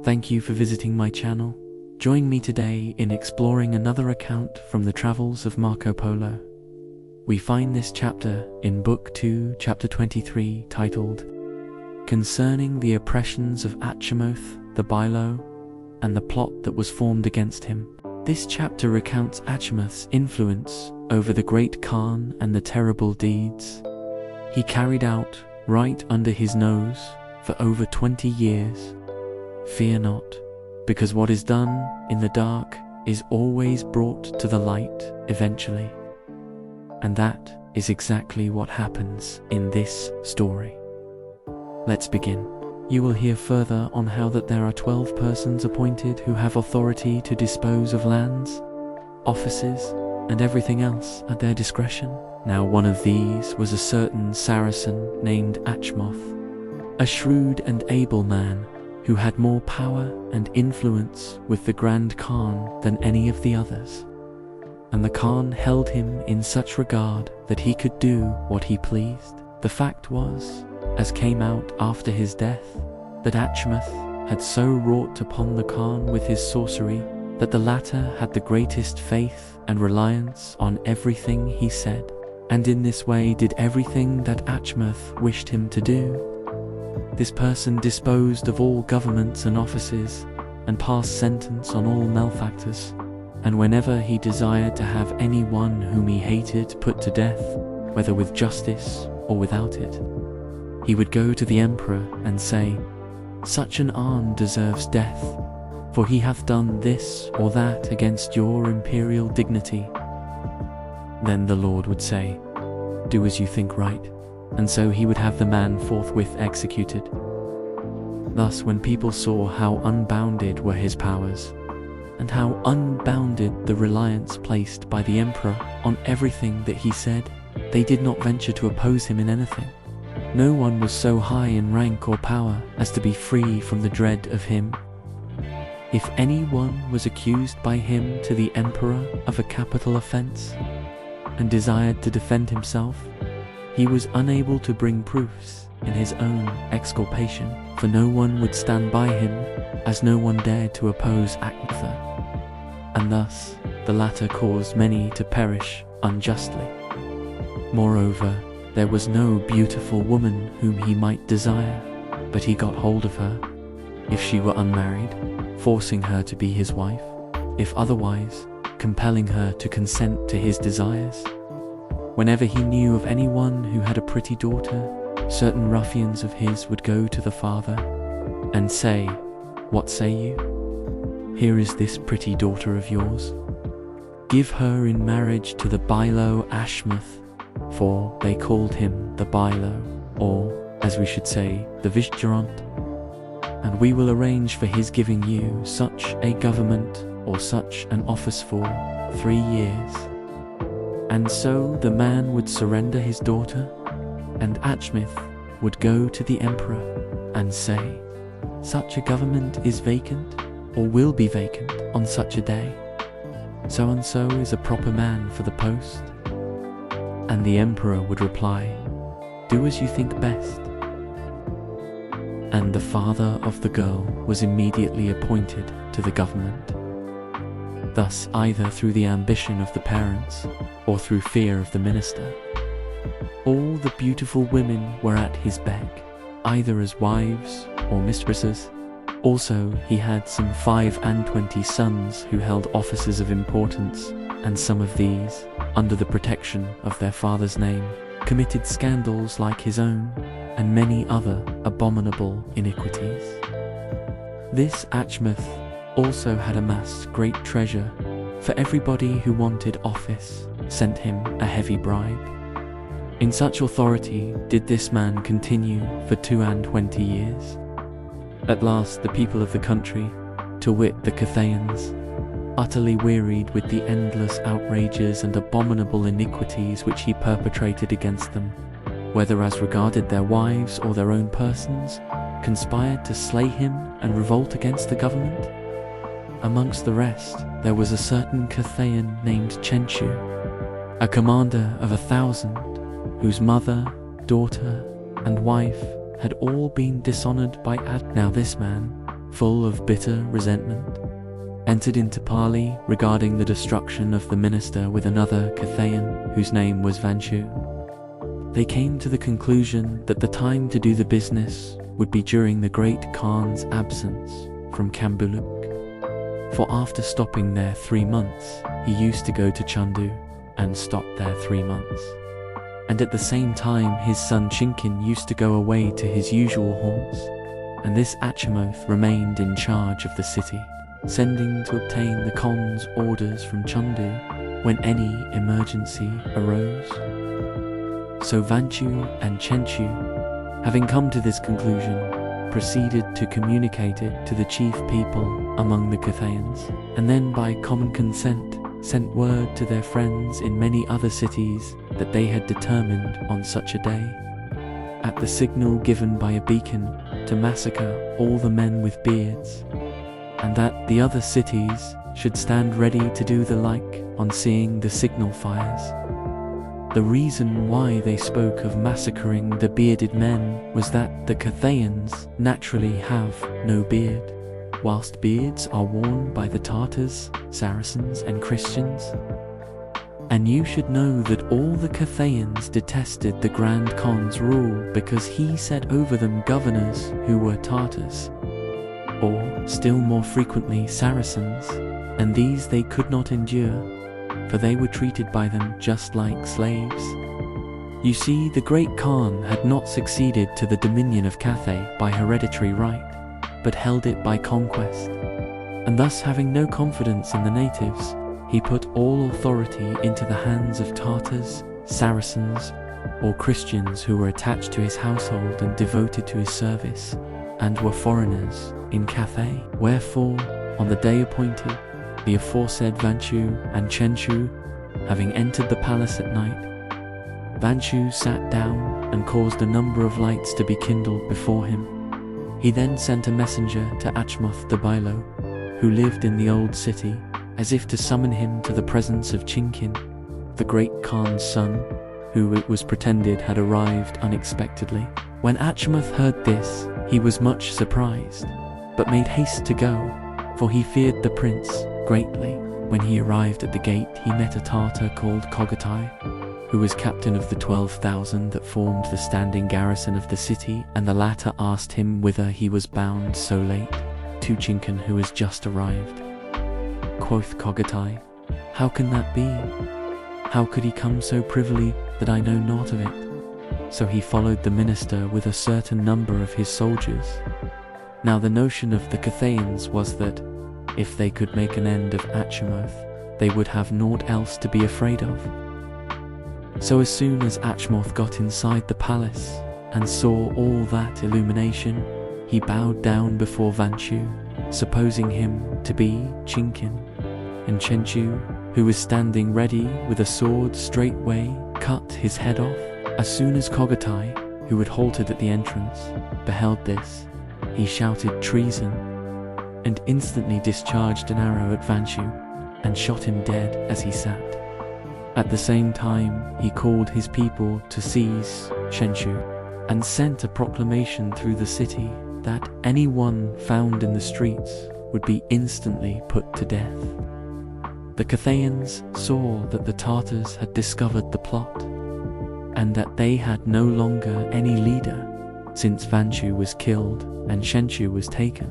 Thank you for visiting my channel. Join me today in exploring another account from the travels of Marco Polo. We find this chapter in Book 2, Chapter 23, titled Concerning the Oppressions of Achmath the Bailo and the Plot that was formed against him. This chapter recounts Achmath's influence over the great Kaan and the terrible deeds he carried out right under his nose for over 20 years. Fear not, because what is done in the dark is always brought to the light eventually. And that is exactly what happens in this story. Let's begin. You will hear further on how that there are 12 persons appointed who have authority to dispose of lands, offices, and everything else at their discretion. Now one of these was a certain Saracen named Achmath, a shrewd and able man who had more power and influence with the Grand Khan than any of the others. And the Khan held him in such regard that he could do what he pleased. The fact was, as came out after his death, that Achmath had so wrought upon the Khan with his sorcery that the latter had the greatest faith and reliance on everything he said, and in this way did everything that Achmath wished him to do. This person disposed of all governments and offices, and passed sentence on all malefactors, and whenever he desired to have any one whom he hated put to death, whether with justice or without it, he would go to the emperor and say, "Such an Kaan deserves death, for he hath done this or that against your imperial dignity." Then the Lord would say, "Do as you think right," and so he would have the man forthwith executed. Thus, when people saw how unbounded were his powers, and how unbounded the reliance placed by the emperor on everything that he said, they did not venture to oppose him in anything. No one was so high in rank or power as to be free from the dread of him. If anyone was accused by him to the emperor of a capital offense, and desired to defend himself, he was unable to bring proofs in his own exculpation, for no one would stand by him, as no one dared to oppose Achmath, and thus the latter caused many to perish unjustly. Moreover, there was no beautiful woman whom he might desire, but he got hold of her, if she were unmarried, forcing her to be his wife, if otherwise, compelling her to consent to his desires. Whenever he knew of anyone who had a pretty daughter, certain ruffians of his would go to the father and say, "What say you? Here is this pretty daughter of yours. Give her in marriage to the Bailo Achmath," for they called him the Bailo, or, as we should say, the Vicegerent, "and we will arrange for his giving you such a government or such an office for 3 years. And so the man would surrender his daughter, and Achmath would go to the emperor and say, "Such a government is vacant, or will be vacant on such a day. So and so is a proper man for the post." And the emperor would reply, "Do as you think best." And the father of the girl was immediately appointed to the government. Thus, either through the ambition of the parents, or through fear of the minister, all the beautiful women were at his beck, either as wives or mistresses. Also, he had some 25 sons who held offices of importance, and some of these, under the protection of their father's name, committed scandals like his own, and many other abominable iniquities. This Achmath also had amassed great treasure, for everybody who wanted office sent him a heavy bribe. In such authority did this man continue for 22 years. At last the people of the country, to wit the Cathayans, utterly wearied with the endless outrages and abominable iniquities which he perpetrated against them, whether as regarded their wives or their own persons, conspired to slay him and revolt against the government. Amongst the rest, there was a certain Cathayan named Chenchu, a commander of 1,000, whose mother, daughter, and wife had all been dishonored by Now this man, full of bitter resentment, entered into parley regarding the destruction of the minister with another Cathayan whose name was Vanshu. They came to the conclusion that the time to do the business would be during the great Kaan's absence from Kambuluk. For after stopping there 3 months, he used to go to Chandu and stop there 3 months. And at the same time his son Chinkin used to go away to his usual haunts, and this Achmath remained in charge of the city, sending to obtain the Khan's orders from Chandu when any emergency arose. So Vanshu and Chenchu, having come to this conclusion, proceeded to communicate it to the chief people among the Cathayans, and then by common consent sent word to their friends in many other cities that they had determined on such a day, at the signal given by a beacon, to massacre all the men with beards, and that the other cities should stand ready to do the like on seeing the signal fires. The reason why they spoke of massacring the bearded men was that the Cathayans naturally have no beard, whilst beards are worn by the Tartars, Saracens and Christians. And you should know that all the Cathayans detested the Grand Khan's rule because he set over them governors who were Tartars, or still more frequently Saracens, and these they could not endure, for they were treated by them just like slaves. You see, the great Kaan had not succeeded to the dominion of Cathay by hereditary right, but held it by conquest, and thus having no confidence in the natives, he put all authority into the hands of Tartars, Saracens, or Christians who were attached to his household and devoted to his service, and were foreigners in Cathay. Wherefore, on the day appointed, the aforesaid Vanshu and Chenchu, having entered the palace at night, Vanshu sat down and caused a number of lights to be kindled before him. He then sent a messenger to Achmath the Bailo, who lived in the old city, as if to summon him to the presence of Chinkin, the great Khan's son, who it was pretended had arrived unexpectedly. When Achmath heard this, he was much surprised, but made haste to go, for he feared the prince greatly. When he arrived at the gate, he met a Tartar called Kogatai, who was captain of the 12,000 that formed the standing garrison of the city, and the latter asked him whither he was bound so late, to Chinkin, who has just arrived. Quoth Kogatai, "How can that be? How could he come so privily that I know not of it?" So he followed the minister with a certain number of his soldiers. Now the notion of the Cathayans was that, if they could make an end of Achmath, they would have naught else to be afraid of. So as soon as Achmath got inside the palace and saw all that illumination, he bowed down before Vanshu, supposing him to be Chinkin, and Chenchu, who was standing ready with a sword, straightway cut his head off. As soon as Kogatai, who had halted at the entrance, beheld this, he shouted treason, and instantly discharged an arrow at Vanshu, and shot him dead as he sat. At the same time, he called his people to seize Chenchu, and sent a proclamation through the city that anyone found in the streets would be instantly put to death. The Cathayans saw that the Tartars had discovered the plot, and that they had no longer any leader, since Vanshu was killed and Chenchu was taken.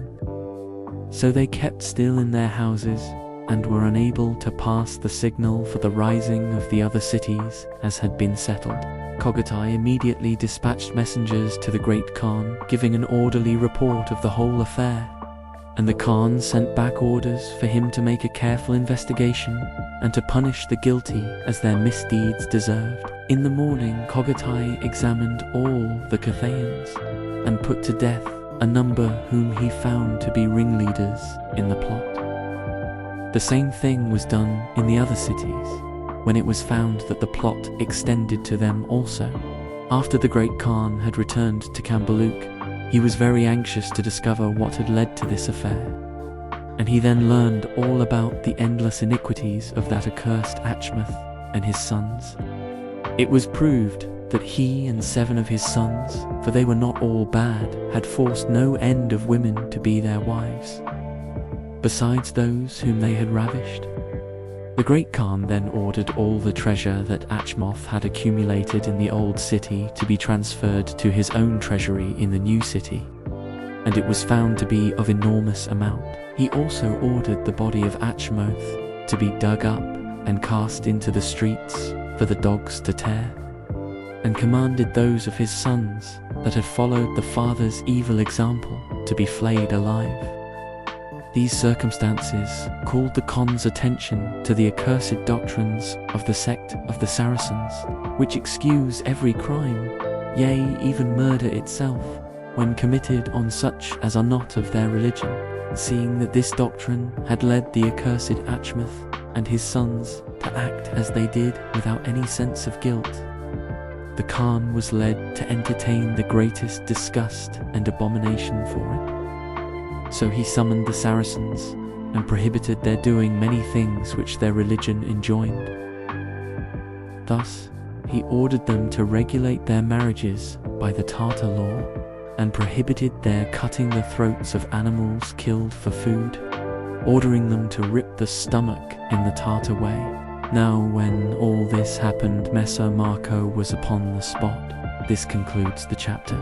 So they kept still in their houses, and were unable to pass the signal for the rising of the other cities as had been settled. Kogatai immediately dispatched messengers to the great Khan, giving an orderly report of the whole affair, and the Khan sent back orders for him to make a careful investigation and to punish the guilty as their misdeeds deserved. In the morning, Kogatai examined all the Cathayans and put to death a number whom he found to be ringleaders in the plot. The same thing was done in the other cities, when it was found that the plot extended to them also. After the great Khan had returned to Kambuluk, he was very anxious to discover what had led to this affair, and he then learned all about the endless iniquities of that accursed Achmath and his sons. It was proved that he and 7 of his sons, for they were not all bad, had forced no end of women to be their wives, besides those whom they had ravished. The great Kaan then ordered all the treasure that Achmath had accumulated in the old city to be transferred to his own treasury in the new city, and it was found to be of enormous amount. He also ordered the body of Achmath to be dug up and cast into the streets for the dogs to tear, and commanded those of his sons that had followed the father's evil example to be flayed alive. These circumstances called the Khan's attention to the accursed doctrines of the sect of the Saracens, which excuse every crime, yea, even murder itself, when committed on such as are not of their religion. Seeing that this doctrine had led the accursed Achmath and his sons to act as they did without any sense of guilt, the Khan was led to entertain the greatest disgust and abomination for it. So he summoned the Saracens and prohibited their doing many things which their religion enjoined. Thus, he ordered them to regulate their marriages by the Tartar law, and prohibited their cutting the throats of animals killed for food, ordering them to rip the stomach in the Tartar way. Now when all this happened, Messer Marco was upon the spot. This concludes the chapter.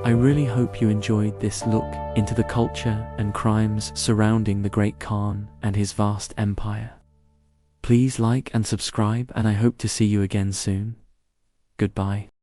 I really hope you enjoyed this look into the culture and crimes surrounding the great Khan and his vast empire. Please like and subscribe, and I hope to see you again soon. Goodbye.